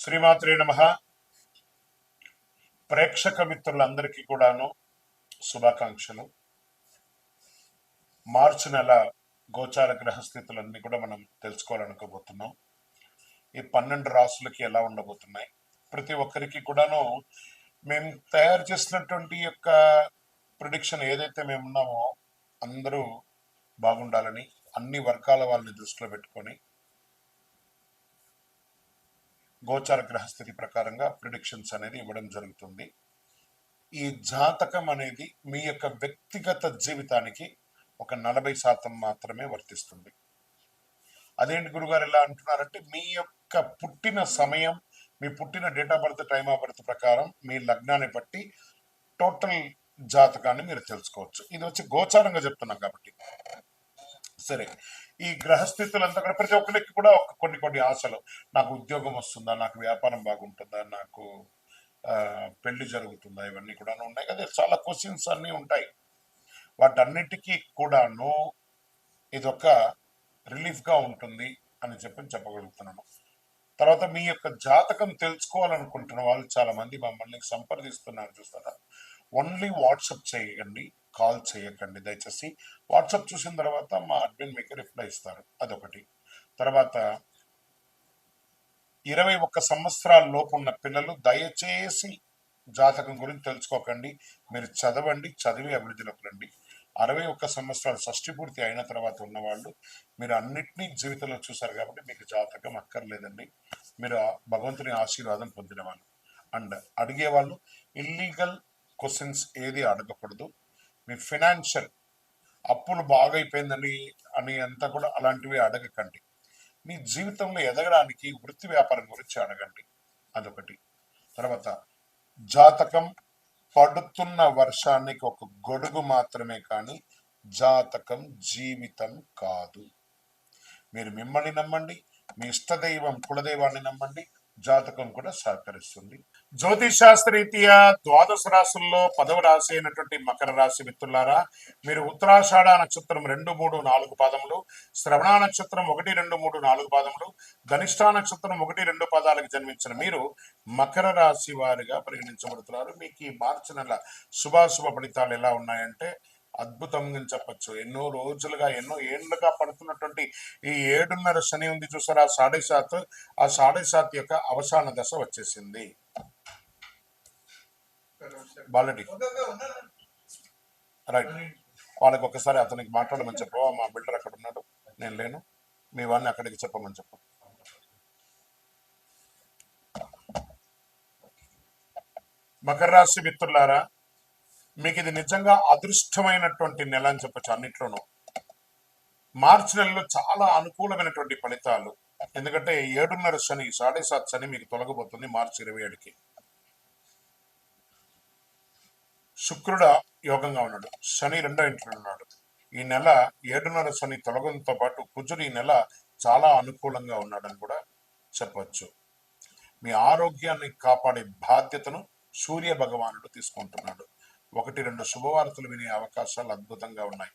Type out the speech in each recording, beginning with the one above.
శ్రీమాత్రే నమః. ప్రేక్షక మిత్రులందరికీ కూడాను శుభాకాంక్షలు. మార్చి నెల గోచార గ్రహస్థితులన్నీ కూడా మనం తెలుసుకోవాలనుకోబోతున్నాం. ఈ 12 రాసులకి ఎలా ఉండబోతున్నాయి, ప్రతి ఒక్కరికి కూడాను మేము తయారు చేసినటువంటి యొక్క ప్రిడిక్షన్ ఏదైతే మేము ఉన్నామో అందరూ బాగుండాలని అన్ని వర్గాల వాళ్ళని దృష్టిలో పెట్టుకొని గోచార గ్రహస్థితి ప్రకారంగా ప్రిడిక్షన్స్ అనేది ఇవ్వడం జరుగుతుంది. ఈ జాతకం అనేది మీ యొక్క వ్యక్తిగత జీవితానికి ఒక 40% మాత్రమే వర్తిస్తుంది. అదేంటి గురుగారు ఎలా అంటున్నారంటే, మీ యొక్క పుట్టిన సమయం, మీ పుట్టిన date of birth, time of birth ప్రకారం మీ లగ్నాన్ని బట్టి టోటల్ జాతకాన్ని మీరు తెలుసుకోవచ్చు. ఇది వచ్చి గోచారంగా చెప్తున్నాం కాబట్టి. సరే, ఈ గ్రహస్థితులంతా కూడా ప్రతి ఒక్కరికి కూడా కొన్ని ఆశలు, నాకు ఉద్యోగం వస్తుందా, నాకు వ్యాపారం బాగుంటుందా, నాకు పెళ్లి జరుగుతుందా, ఇవన్నీ కూడా ఉన్నాయి కదా. చాలా క్వశ్చన్స్ అన్నీ ఉంటాయి. వాటన్నిటికీ కూడాను ఇదొక రిలీఫ్గా ఉంటుంది అని చెప్పగలుగుతున్నాను. తర్వాత మీ యొక్క జాతకం తెలుసుకోవాలనుకుంటున్న వాళ్ళు చాలా మంది మమ్మల్ని సంప్రదిస్తున్నారు, చూస్తారా. ఓన్లీ వాట్సాప్ చేయకండి, కాల్ చేయకండి దయచేసి. వాట్సాప్ చూసిన తర్వాత మా అడ్మిన్ మీకు రిప్లై ఇస్తారు, అదొకటి. తర్వాత 21 సంవత్సరాల లోపు ఉన్న పిల్లలు దయచేసి జాతకం గురించి తెలుసుకోకండి. మీరు చదవండి, చదివి అభివృద్ధిలోకి రండి. 61 సంవత్సరాలు షష్టి పూర్తి అయిన తర్వాత ఉన్నవాళ్ళు, మీరు అన్నిటినీ జీవితంలో చూశారు కాబట్టి మీకు జాతకం అక్కర్లేదండి. మీరు భగవంతుని ఆశీర్వాదం పొందిన వాళ్ళు. అండ్ అడిగేవాళ్ళు ఇల్లీగల్ క్వశ్చన్స్ ఏది అడగకూడదు. మీ ఫినాన్షియల్ అప్పులు బాగైపోయిందని అని అంతా కూడా అలాంటివి అడగకండి. మీ జీవితంలో ఎదగడానికి వృత్తి వ్యాపారం గురించి అడగండి, అదొకటి. తర్వాత జాతకం పడుతున్న వర్షానికి ఒక గొడుగు మాత్రమే, కానీ జాతకం జీవితం కాదు. మీరు మిమ్మల్ని నమ్మండి, మీ ఇష్టదైవం కులదైవాన్ని నమ్మండి, జాతకం కూడా సహకరిస్తుంది. జ్యోతిష్ శాస్త్రరీత్యా 12 రాశుల్లో 10వ రాశి అయినటువంటి మకర రాశి మిత్రులారా, మీరు ఉత్తరాషాఢ నక్షత్రం 2, 3, 4 పాదములు, శ్రవణ నక్షత్రం 1, 2, 3, 4 పాదములు, ధనిష్ఠా నక్షత్రం 1, 2 పాదాలకు జన్మించిన మీరు మకర రాశి వారిగా పరిగణించబడుతున్నారు. మీకు ఈ మార్చి నెల శుభాశుభ ఫలితాలు ఎలా ఉన్నాయంటే అద్భుతంగా చెప్పచ్చు. ఎన్నో రోజులుగా, ఎన్నో ఏళ్లుగా పడుతున్నటువంటి ఈ 7.5 శని ఉంది చూసారా, 7.5, ఆ 7.5 యొక్క అవసాన దశ వచ్చేసింది. బాలరెడ్డి రైట్, వాళ్ళకి ఒకసారి అతనికి మాట్లాడమని చెప్పవా, మా బిల్డర్ అక్కడ ఉన్నాడు, నేను లేను, మీ వాడిని అక్కడికి చెప్పమని చెప్పు. మకర రాశి మిత్రులారా, మీకు ఇది నిజంగా అదృష్టమైనటువంటి నెల అని చెప్పచ్చు. అన్నిట్లోనూ మార్చి నెలలో చాలా అనుకూలమైనటువంటి ఫలితాలు. ఎందుకంటే 7.5 శని, 7.5 శని మీకు తొలగబోతుంది మార్చి 27కి. శుక్రుడ యోగంగా ఉన్నాడు, శని 2వ ఇంట్లో ఉన్నాడు. ఈ నెల 7.5 శని తొలగడంతో పాటు కుజుడు ఈ నెల చాలా అనుకూలంగా ఉన్నాడని కూడా చెప్పచ్చు. మీ ఆరోగ్యాన్ని కాపాడే బాధ్యతను సూర్య భగవానుడు తీసుకుంటున్నాడు. 1-2 శుభవార్తలు వినే అవకాశాలు అద్భుతంగా ఉన్నాయి.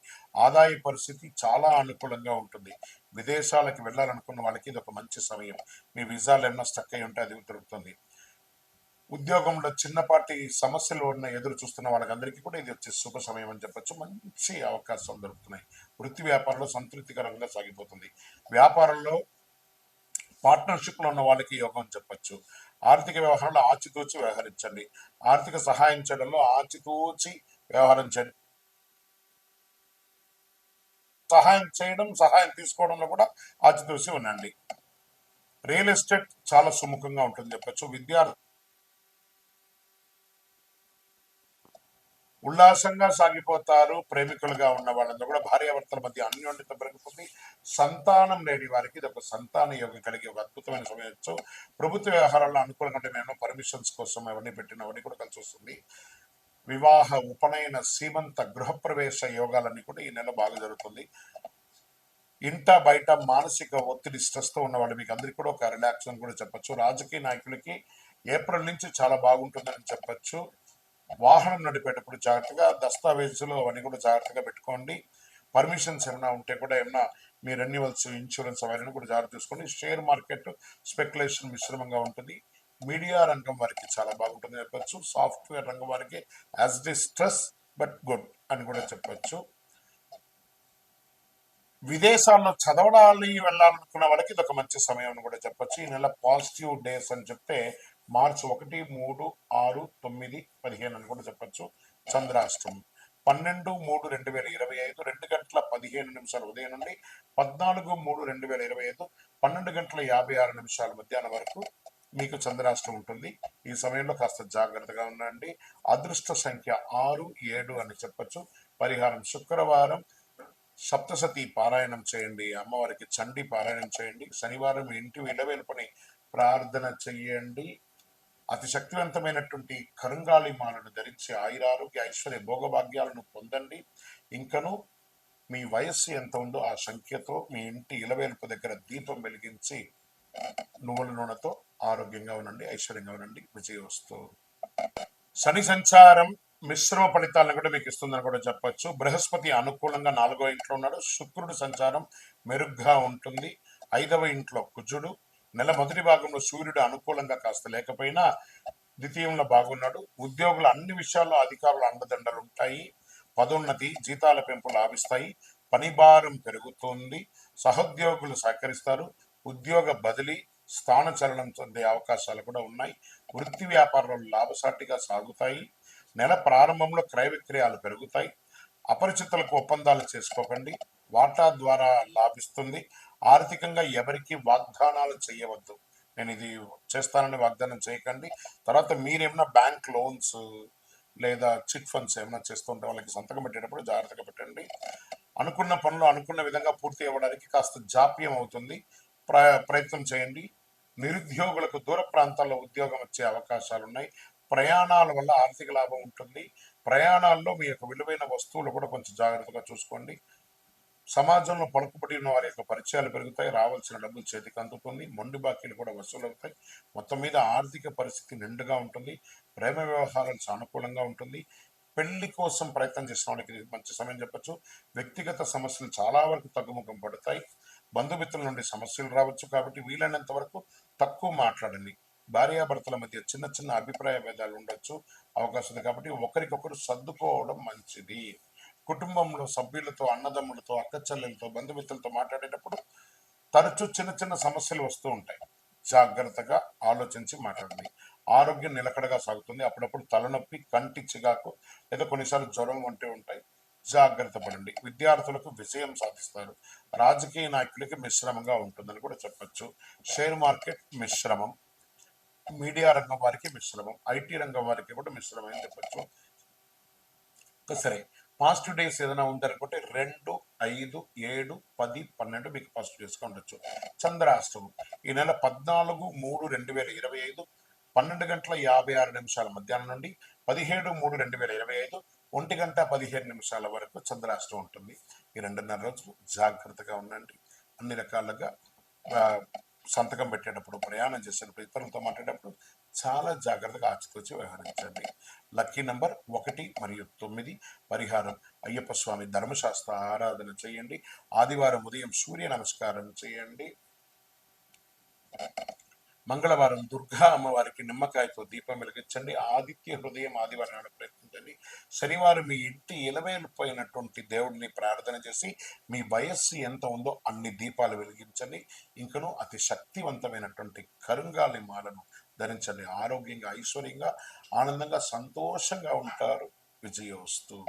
ఆదాయ పరిస్థితి చాలా అనుకూలంగా ఉంటుంది. విదేశాలకు వెళ్ళాలనుకున్న వాళ్ళకి ఇది ఒక మంచి సమయం. మీ వీసాలు ఏమన్నా స్టక్ అయి ఉంటే అది దొరుకుతుంది. ఉద్యోగంలో చిన్నపాటి సమస్యలు ఉన్న ఎదురు చూస్తున్న వాళ్ళకందరికీ కూడా ఇది వచ్చే శుభ సమయం అని చెప్పచ్చు. మంచి అవకాశాలు దొరుకుతున్నాయి. వృత్తి వ్యాపారంలో సంతృప్తికరంగా సాగిపోతుంది. వ్యాపారంలో పార్ట్నర్షిప్లో ఉన్న వాళ్ళకి యోగం చెప్పచ్చు. ఆర్థిక వ్యవహారంలో ఆచితూచి వ్యవహరించండి. ఆర్థిక సహాయం చేయడంలో ఆచితూచి వ్యవహరించండి. సహాయం తీసుకోవడంలో కూడా ఆచితూచి ఉండండి. రియల్ ఎస్టేట్ చాలా సుముఖంగా ఉంటుంది చెప్పచ్చు. విద్యార్థి ఉల్లాసంగా సాగిపోతారు. ప్రేమికులుగా ఉన్న వాళ్ళందరూ కూడా భార్యాభర్తల మధ్య అన్యోన్యత పెరుగుతుంది. సంతానం లేని వారికి ఇది ఒక సంతాన యోగం కలిగే ఒక అద్భుతమైన సమయం. ప్రభుత్వ వ్యవహారాల్లో అనుకూలంగా ఉంటే నేను పర్మిషన్స్ కోసం అవన్నీ పెట్టినవన్నీ కూడా కలిసి వస్తుంది. వివాహ, ఉపనయన, సీమంత, గృహప్రవేశ యోగాలన్నీ కూడా ఈ నెల బాగా జరుగుతుంది. ఇంట బయట మానసిక ఒత్తిడి, స్ట్రెస్తో ఉన్న వాళ్ళు మీకు అందరికీ కూడా ఒక రిలాక్స్ అని కూడా చెప్పచ్చు. రాజకీయ నాయకులకి ఏప్రిల్ నుంచి చాలా బాగుంటుందని చెప్పచ్చు. వాహనం నడిపేటప్పుడు జాగ్రత్తగా, దస్తావేజులు అవన్నీ కూడా జాగ్రత్తగా పెట్టుకోండి. పర్మిషన్స్ ఏమైనా ఉంటే కూడా ఏమైనా మీ రెన్యువల్స్, ఇన్సూరెన్స్ అవన్నీ కూడా జాగ్రత్త తీసుకోండి. షేర్ మార్కెట్ స్పెక్యులేషన్ మిశ్రమంగా ఉంటుంది. మీడియా రంగం వారికి చాలా బాగుంటుంది చెప్పచ్చు. సాఫ్ట్వేర్ రంగం వారికి as it is stress but good అని కూడా చెప్పచ్చు. విదేశాల్లో చదవడాలి వెళ్ళాలనుకున్న వాళ్ళకి ఇది ఒక మంచి సమయం అని కూడా చెప్పొచ్చు. ఈ నెల పాజిటివ్ డేస్ అని చెప్తే మార్చి 1, 3, 6, 9, 15 అని కూడా చెప్పొచ్చు. చంద్రాష్టమం 12/3/2025 2:15 ఉదయం నుండి 14/3/2025 12:56 మధ్యాహ్నం వరకు మీకు చంద్రాష్టమం ఉంటుంది. ఈ సమయంలో కాస్త జాగ్రత్తగా ఉండండి. అదృష్ట సంఖ్య 6, 7 అని చెప్పొచ్చు. పరిహారం శుక్రవారం సప్తసతి పారాయణం చేయండి, అమ్మవారికి చండి పారాయణం చేయండి. శనివారం ఇంటి ఇలవేల్పని ప్రార్థన చెయ్యండి. అతి శక్తివంతమైనటువంటి కరుంగాళి మాలను ధరించి ఆయురారోగ్య ఐశ్వర్య భోగభాగ్యాలను పొందండి. ఇంకను మీ వయస్సు ఎంత ఉందో ఆ సంఖ్యతో మీ ఇంటి ఇలవేల్పు దగ్గర దీపం వెలిగించి నువ్వుల నూనెతో ఆరోగ్యంగా ఉండండి, ఐశ్వర్యంగా ఉండండి. విజయోస్తు. శని సంచారం మిశ్రమ ఫలితాలను కూడా మీకు ఇస్తుందని కూడా చెప్పొచ్చు. బృహస్పతి అనుకూలంగా 4వ ఇంట్లో ఉన్నాడు. శుక్రుడు సంచారం మెరుగ్గా ఉంటుంది. 5వ ఇంట్లో కుజుడు. నెల మొదటి భాగంలో సూర్యుడు అనుకూలంగా కాస్త లేకపోయినా ద్వితీయంలో బాగున్నాడు. ఉద్యోగులు అన్ని విషయాల్లో అధికారుల అండదండలు ఉంటాయి. పదోన్నతి, జీతాల పెంపు లాభిస్తాయి. పని భారం పెరుగుతుంది. సహోద్యోగులు సహకరిస్తారు. ఉద్యోగ బదిలీ, స్థానచలనం చెందే అవకాశాలు కూడా ఉన్నాయి. వృత్తి వ్యాపారాలు లాభసాటిగా సాగుతాయి. నెల ప్రారంభంలో క్రయ విక్రయాలు పెరుగుతాయి. అపరిచితులకు ఒప్పందాలు చేసుకోకండి, వాటా ద్వారా లాభిస్తుంది. ఆర్థికంగా ఎవరికి వాగ్దానాలు చేయవద్దు. నేను ఇది చేస్తానని వాగ్దానం చేయకండి. తర్వాత మీరేమైనా బ్యాంక్ లోన్స్ లేదా చిట్ ఫండ్స్ ఏమైనా చేస్తుంటే వాళ్ళకి సంతకం పెట్టేటప్పుడు జాగ్రత్తగా పెట్టండి. అనుకున్న పనులు అనుకున్న విధంగా పూర్తి అవ్వడానికి కాస్త జాప్యం అవుతుంది. ప్రయత్నం చేయండి. నిరుద్యోగులకు దూర ప్రాంతాల్లో ఉద్యోగం వచ్చే అవకాశాలు ఉన్నాయి. ప్రయాణాల వల్ల ఆర్థిక లాభం ఉంటుంది. ప్రయాణాల్లో మీ యొక్క విలువైన వస్తువులు కూడా కొంచెం జాగ్రత్తగా చూసుకోండి. సమాజంలో పలుకుబడి ఉన్న వారి యొక్క పరిచయాలు పెరుగుతాయి. రావాల్సిన డబ్బులు చేతికి అందుతుంది. మొండి బాకీలు కూడా వసూలు అవుతాయి. మొత్తం మీద ఆర్థిక పరిస్థితి నిండుగా ఉంటుంది. ప్రేమ వ్యవహారాలు సానుకూలంగా ఉంటుంది. పెళ్లి కోసం ప్రయత్నం చేసిన వాళ్ళకి మంచి సమయం చెప్పచ్చు. వ్యక్తిగత సమస్యలు చాలా వరకు తగ్గుముఖం పడతాయి. బంధుమిత్రుల నుండి సమస్యలు రావచ్చు కాబట్టి వీలైనంత వరకు తక్కువ మాట్లాడండి. భార్యాభర్తల మధ్య చిన్న చిన్న అభిప్రాయ భేదాలు ఉండొచ్చు, అవకాశం ఉంది కాబట్టి ఒకరికొకరు సర్దుకోవడం మంచిది. కుటుంబంలో సభ్యులతో, అన్నదమ్ములతో, అక్క చెల్లెలతో, బంధుమిత్రులతో మాట్లాడేటప్పుడు తరచూ చిన్న చిన్న సమస్యలు వస్తూ ఉంటాయి. జాగ్రత్తగా ఆలోచించి మాట్లాడండి. ఆరోగ్యం నిలకడగా సాగుతుంది. అప్పుడప్పుడు తలనొప్పి, కంటి చిగాకు లేదా కొన్నిసార్లు జ్వరం వంటివి ఉంటాయి. జాగ్రత్త పడండి. విద్యార్థులకు విజయం సాధిస్తారు. రాజకీయ నాయకులకి మిశ్రమంగా ఉంటుందని కూడా చెప్పచ్చు. షేర్ మార్కెట్ మిశ్రమం. మీడియా రంగం వారికి మిశ్రమం. ఐటీ రంగం వారికి కూడా మిశ్రమం అని చెప్పచ్చు. సరే, పాజిటివ్ డేస్ ఏదైనా ఉందనుకుంటే 2, 5, 7, 10, 12 మీకు పాజిటివ్ డేస్గా ఉండొచ్చు. చంద్రాష్టమం ఈ నెల 14/3/2025 12:56 మధ్యాహ్నం నుండి 17/3/2025 1:15 వరకు చంద్రాష్టమం ఉంటుంది. ఈ 2.5 రోజులు జాగ్రత్తగా ఉండండి. అన్ని రకాలుగా సంతకం పెట్టేటప్పుడు, ప్రయాణం చేసేటప్పుడు, ఇతరులతో మాట్లాడేటప్పుడు చాలా జాగ్రత్తగా ఆచితూచి వ్యవహరించండి. లక్కీ నంబర్ 1 మరియు 9. పరిహారం అయ్యప్ప స్వామి ధర్మశాస్త్ర ఆరాధన చేయండి. ఆదివారం ఉదయం సూర్య నమస్కారం చేయండి. మంగళవారం దుర్గా అమ్మవారికి నిమ్మకాయతో దీపం వెలిగించండి. ఆదిత్య హృదయం ఆదివారం ప్రయత్నించండి. శనివారం మీ ఇంటి ఇలవేలిపోయినటువంటి దేవుడిని ప్రార్థన చేసి మీ వయస్సు ఎంత ఉందో అన్ని దీపాలు వెలిగించండి. ఇంకను అతి శక్తివంతమైనటువంటి కరుంగాలి మాలను ధరించండి. ఆరోగ్యంగా, ఐశ్వర్యంగా, ఆనందంగా, సంతోషంగా ఉంటారు. విజయోస్తు.